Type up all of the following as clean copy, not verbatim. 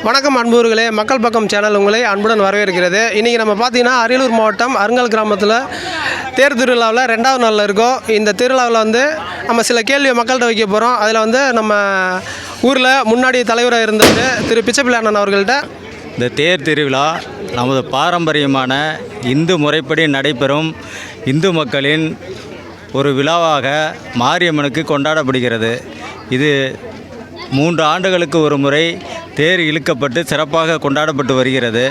வணக்கம் அன்புகளே, மக்கள் பக்கம் சேனல் உங்களை அன்புடன் வரவேற்கிறது. இன்றைக்கி நம்ம பார்த்தீங்கன்னா அரியலூர் மாவட்டம் அருங்கால் கிராமத்தில் தேர் திருவிழாவில் 2வது நாளில் இருக்கோம். இந்த திருவிழாவில் நம்ம சில கேள்வியை மக்கள்கிட்ட வைக்க போகிறோம். அதில் நம்ம ஊரில் முன்னாடி தலைவராக இருந்தது திரு பிச்சைப்பிள்ளை அண்ணன் அவர்கள்ட்ட இந்த தேர் திருவிழா நமது பாரம்பரியமான இந்து முறைப்படி நடைபெறும் இந்து மக்களின் ஒரு விழாவாக மாரியம்மனுக்கு கொண்டாடப்படுகிறது. இது 3 ஆண்டுகளுக்கு ஒரு முறை தேர் இழுக்கப்பட்டு சிறப்பாக கொண்டாடப்பட்டு வருகிறது.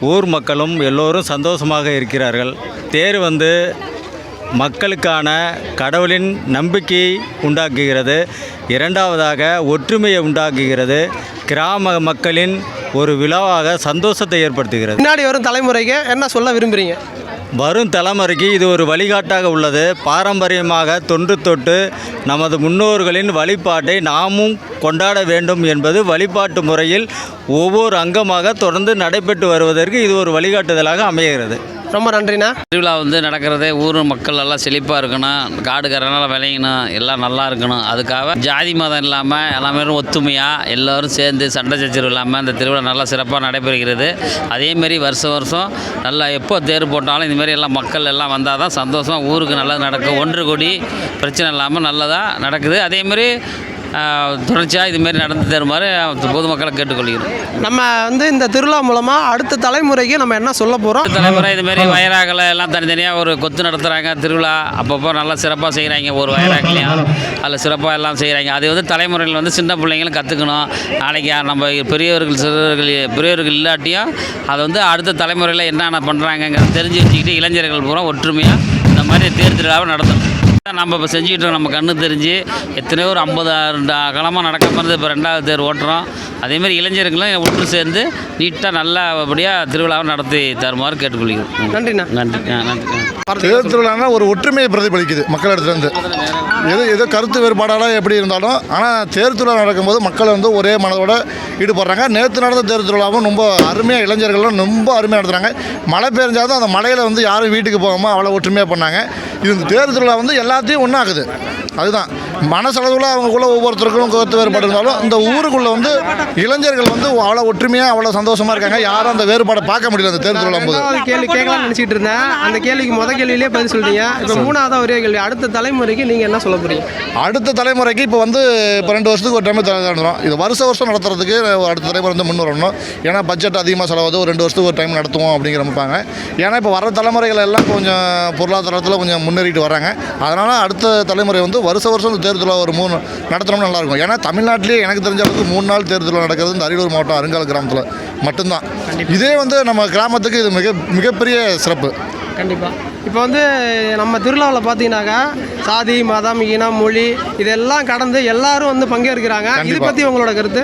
ஊர் மக்களும் எல்லோரும் சந்தோஷமாக இருக்கிறார்கள். தேர் மக்களுக்கான கடவுளின் நம்பிக்கையை உண்டாக்குகிறது. இரண்டாவதாக ஒற்றுமையை உண்டாக்குகிறது. கிராம மக்களின் ஒரு விழாவாக சந்தோஷத்தை ஏற்படுத்துகிறது. முன்னாடி வரும் தலைமுறைக்கு என்ன சொல்ல விரும்புகிறீங்க? வரும் தலைமுறைக்கு இது ஒரு வழிகாட்டாக உள்ளது. பாரம்பரியமாக தொன்று தொட்டு நமது முன்னோர்களின் வழிபாட்டை நாமும் கொண்டாட வேண்டும் என்பது வழிபாட்டு முறையில் ஒவ்வொரு அங்கமாக தொடர்ந்து நடைபெற்று வருவதற்கு இது ஒரு வழிகாட்டுதலாக அமைகிறது. ரொம்ப நன்றிண்ணா. திருவிழா நடக்கிறதே ஊர் மக்கள் எல்லாம் செழிப்பாக இருக்கணும், காடு கரனால் விளையணும், எல்லாம் நல்லா இருக்கணும். அதுக்காக ஜாதி மதம் இல்லாமல் எல்லாமே ஒத்துமையாக எல்லோரும் சேர்ந்து சண்டை சச்சரவு இல்லாமல் இந்த திருவிழா நல்லா சிறப்பாக நடைபெறுகிறது. அதேமாரி வருஷம் நல்லா எப்போ தேர் போட்டாலும் இதுமாரி எல்லாம் மக்கள் எல்லாம் வந்தால் தான் சந்தோஷமாக ஊருக்கு நல்லது நடக்கும். ஒன்று கூடி பிரச்சனை இல்லாமல் நல்லதாக நடக்குது. அதேமாரி தொடர்ச்சியாக இதுமாரி நடந்து தருமாறு பொதுமக்களை கேட்டுக்கொள்கிறோம். நம்ம இந்த திருவிழா மூலமாக அடுத்த தலைமுறைக்கு நம்ம என்ன சொல்ல போகிறோம்? தலைமுறை இதுமாரி வயராக்களை எல்லாம் தனித்தனியாக ஒரு கொத்து நடத்துகிறாங்க. திருவிழா அப்பப்போ நல்லா சிறப்பாக செய்கிறாங்க. ஒரு வயராக்கலையும் அதில் சிறப்பாக எல்லாம் செய்கிறாங்க. அது தலைமுறையில் சின்ன பிள்ளைங்களும் கற்றுக்கணும். நாளைக்கு நம்ம பெரியவர்கள் இல்லாட்டியும் அதை அடுத்த தலைமுறையில் என்னென்ன பண்ணுறாங்கங்கிறத தெரிஞ்சு வச்சுக்கிட்டு இளைஞர்கள் பூரா ஒற்றுமையாக இந்த மாதிரி தேர் திருவிழாவை நடத்தணும். நம்ம இப்போ செஞ்சுக்கிட்டோம். நம்ம கண்ணு தெரிஞ்சு எத்தனையோ ஒரு 50 காலமாக நடக்காமல் இருந்து இப்போ 2வது தேர் ஓட்டுறோம். அதேமாதிரி இளைஞர்களும் ஒன்று சேர்ந்து நீட்டாக நல்லபடியாக திருவிழாவை நடத்தி தருமாறு கேட்டுக்கொள்கிறோம். நன்றிண்ணா. நன்றி. தேர் திருவிழானா ஒரு ஒற்றுமையை பிரதிபலிக்குது மக்களிடத்துலேருந்து. ஏதோ கருத்து வேறுபாடாலாம் எப்படி இருந்தாலும், ஆனால் தேர் திருவிழா நடக்கும்போது மக்கள் ஒரே மனதோடு ஈடுபடுறாங்க. நேற்று நடந்த தேர் திருவிழாவும் ரொம்ப அருமையாக இளைஞர்கள்லாம் ரொம்ப அருமையாக நடத்துகிறாங்க. மழை பெஞ்சாலும் அந்த மழையில் யாரும் வீட்டுக்கு போகாமல் அவ்வளோ ஒற்றுமையாக பண்ணாங்க. இது இந்த தேர் திருவிழா எல்லாத்தையும் ஒன்றாக்குது. அதுதான் மனசளவில் அவங்களுக்குள்ள ஒவ்வொருத்தருக்கும் கருத்து வேறுபாடு இருந்தாலும் இந்த ஊருக்குள்ளே இளைஞர்கள் அவ்வளோ ஒற்றுமையாக அவ்வளோ சந்தோஷமாக இருக்காங்க. யாரும் அந்த வேறுபாடை பார்க்க முடியல. அந்த தேர் திருவிழா போது கேள்வி கேட்கலாம்னு நினச்சிட்டு இருந்தேன். அந்த கேள்விக்கு முதல் கேள்வியிலே பதில் சொல்லிட்டீங்க. இப்போ 3வது ஒரே கேள்வி, அடுத்த தலைமுறைக்கு நீங்கள் என்ன சொல்ல போகிறீங்க? அடுத்த தலைமுறைக்கு இப்போ இப்போ 2 வருஷத்துக்கு ஒரு டைம் நடத்துகிறோம். இது வருஷம் நடத்துறதுக்கு அடுத்த தலைமுறை முன் வரணும். ஏன்னா பட்ஜெட் அதிகமாக செலவாகுது. ஒரு 2 வருஷத்துக்கு ஒரு டைம் நடத்துவோம் அப்படிங்கிற பார்ப்பாங்க. ஏன்னா இப்போ வர தலைமுறைகள் எல்லாம் கொஞ்சம் பொருளாதாரத்தில் கொஞ்சம் முன்னேறிட்டு வராங்க. அதனால் அடுத்த தலைமுறை வருஷம் தேர் திருவிழா ஒரு 3 நடத்தணும்னு நல்லாயிருக்கும். ஏன்னா தமிழ்நாட்டிலே எனக்கு தெரிஞ்ச அளவுக்கு 3 நாள் தேர் திருவிழா நடக்கிறது இந்த அரியலூர் மாவட்டம் அருங்கால் கிராமத்தில் மட்டும்தான். இதே நம்ம கிராமத்துக்கு இது மிகப்பெரிய சிறப்பு. கண்டிப்பாக. இப்போ நம்ம திருவிழாவில் பார்த்தீங்கன்னாக்கா சாதி மதம் இனம் மொழி இதெல்லாம் கடந்து எல்லாரும் பங்கேற்கிறாங்க. இதை பற்றி உங்களோட கருத்து?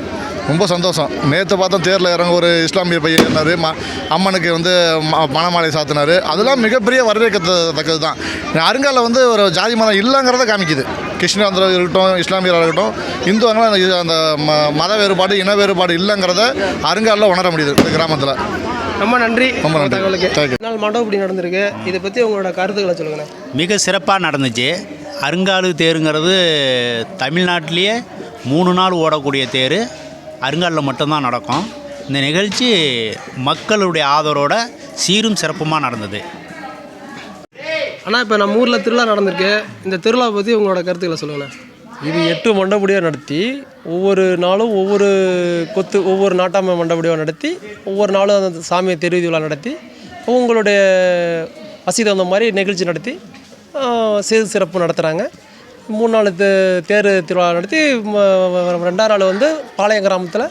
ரொம்ப சந்தோஷம். நேற்று பார்த்தோம் தேரில் இறங்க ஒரு இஸ்லாமிய பையன் இருந்தார். அம்மனுக்கு மணமாலை சாத்தினார். அதெல்லாம் மிகப்பெரிய வரவேற்கத்தக்கது தான். அருங்காலில் ஒரு ஜாதி மதம் இல்லைங்கிறத காமிக்குது. கிருஷ்ணாந்திரம் இருக்கட்டும், இஸ்லாமியராக இருக்கட்டும், இந்துவங்களாம் அந்த மத வேறுபாடு இன வேறுபாடு இல்லைங்கிறத அருங்காலில் உணர முடியுது இந்த கிராமத்தில். ரொம்ப நன்றி. ரொம்ப நன்றி. நாள் மண்டபம் இப்படி நடந்திருக்கு. இதை பற்றி உங்களோட கருத்துக்களை சொல்லுங்கள். மிக சிறப்பாக நடந்துச்சு. அருங்காலு தேருங்கிறது தமிழ்நாட்டிலேயே 3 நாள் ஓடக்கூடிய தேர் அருங்காலில் மட்டும்தான் நடக்கும். இந்த நிகழ்ச்சி மக்களுடைய ஆதரவோட சீரும் சிறப்புமாக நடந்தது. ஆனால் இப்போ நம்ம ஊரில் திருவிழா நடந்திருக்கு. இந்த திருவிழா பற்றி உங்களோட கருத்துக்களை சொல்லுங்கள். இது 8 மண்டபடியாக நடத்தி ஒவ்வொரு நாளும் ஒவ்வொரு நாட்டாமை மண்டபடியாக நடத்தி ஒவ்வொரு நாளும் அந்த சாமியை தெரு விழா நடத்தி அவங்களுடைய வசதி அந்த மாதிரி நிகழ்ச்சி நடத்தி சிறப்பு நடத்துகிறாங்க. 3 நாள் தேர் திருவிழா நடத்தி 2வது நாள் பாளையம் கிராமத்தில்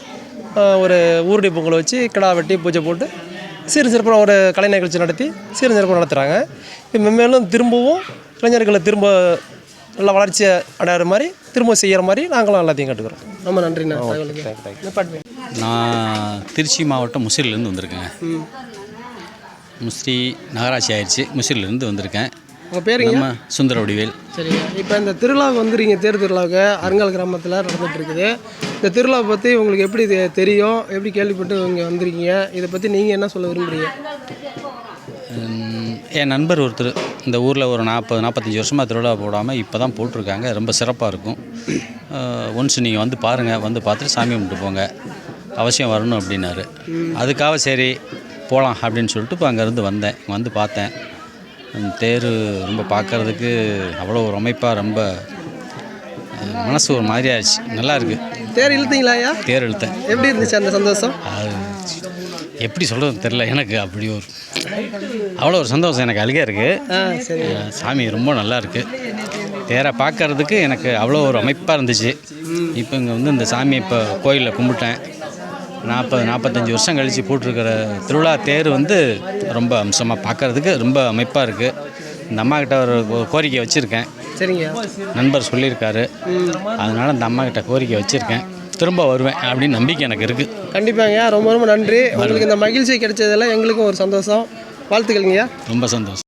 ஒரு ஊருடி பொங்கலை வச்சு கிடா வெட்டி பூஜை போட்டு சிறப்பாக ஒரு கலை நிகழ்ச்சி நடத்தி சிறப்பாக நடத்துகிறாங்க. இப்போ மேலும் திரும்பவும் இளைஞர்களை திரும்ப நல்லா வளர்ச்சியை அடையிற மாதிரி திரும்ப செய்கிற மாதிரி நாங்களும் எல்லாத்தையும் கட்டுக்கிறோம். ரொம்ப நன்றிண்ணா. நான் திருச்சி மாவட்டம் முசிறிலேருந்து வந்திருக்கேங்க. முசிறி நகராட்சி ஆயிடுச்சு. முசிறிலேருந்து வந்திருக்கேன். உங்கள் பேருங்க? சுந்தர வடிவேல். சரிங்க. இப்போ இந்த திருவிழாவுக்கு வந்துறீங்க. தேர் திருவிழாவுக்கு அருங்கால் கிராமத்தில் நடந்துகிட்டு இருக்குது. இந்த திருவிழாவை பற்றி உங்களுக்கு எப்படி தெரியும்? எப்படி கேள்விப்பட்டு இங்கே வந்துருக்கீங்க? இதை பற்றி நீங்கள் என்ன சொல்ல விரும்புகிறீங்க? என் நண்பர் ஒருத்தர் இந்த ஊரில் ஒரு 40-45 வருஷமாக திருவிழா போடாமல் இப்போ தான் போட்டிருக்காங்க. ரொம்ப சிறப்பாக இருக்கும். ஒன்ஸ் நீங்கள் பாருங்கள். பார்த்துட்டு சாமி கும்பிட்டு போங்க. அவசியம் வரணும் அப்படின்னாரு. அதுக்காக சரி போகலாம் அப்படின்னு சொல்லிட்டு இப்போ அங்கேருந்து வந்தேன். வந்து பார்த்தேன். அந்த தேர் ரொம்ப பார்க்குறதுக்கு அவ்வளோ ஒரு அமைப்பாக ரொம்ப மனசு ஒரு மாதிரி ஆயிடுச்சு. நல்லா இருக்குது. தேர் இழுத்தீங்களா ஐயா? தேர் இழுத்தேன். எப்படி இருந்துச்சு அந்த சந்தோஷம்? அது எப்படி சொல்கிறது தெரில எனக்கு. அப்படி ஒரு அவ்வளோ ஒரு சந்தோஷம். எனக்கு அழுகே இருக்குது. சரி. சாமி ரொம்ப நல்லா இருக்குது. தேரை பார்க்கறதுக்கு எனக்கு அவ்வளோ ஒரு அமைப்பாக இருந்துச்சு. இப்போ இங்கே வந்து இந்த சாமி இப்போ கோயிலில் கும்பிட்டேன். 45 வருஷம் கழித்து போட்டிருக்கிற திருவிழா தேர் வந்து ரொம்ப அம்சமாக பார்க்கறதுக்கு ரொம்ப அமைப்பாக இருக்குது. இந்த அம்மாக்கிட்ட ஒரு கோரிக்கை வச்சுருக்கேன். சரிங்க. நண்பர் சொல்லியிருக்காரு. அதனால் இந்த அம்மாக்கிட்ட கோரிக்கை வச்சுருக்கேன். திரும்ப வருவேன் அப்படின்னு நம்பிக்கை எனக்கு இருக்குது. கண்டிப்பாங்க. ரொம்ப ரொம்ப நன்றி. உங்களுக்கு இந்த மகிழ்ச்சி கிடைச்சதில் எங்களுக்கும் ஒரு சந்தோஷம். வாழ்த்துக்கள்ங்கய்யா. ரொம்ப சந்தோஷம்.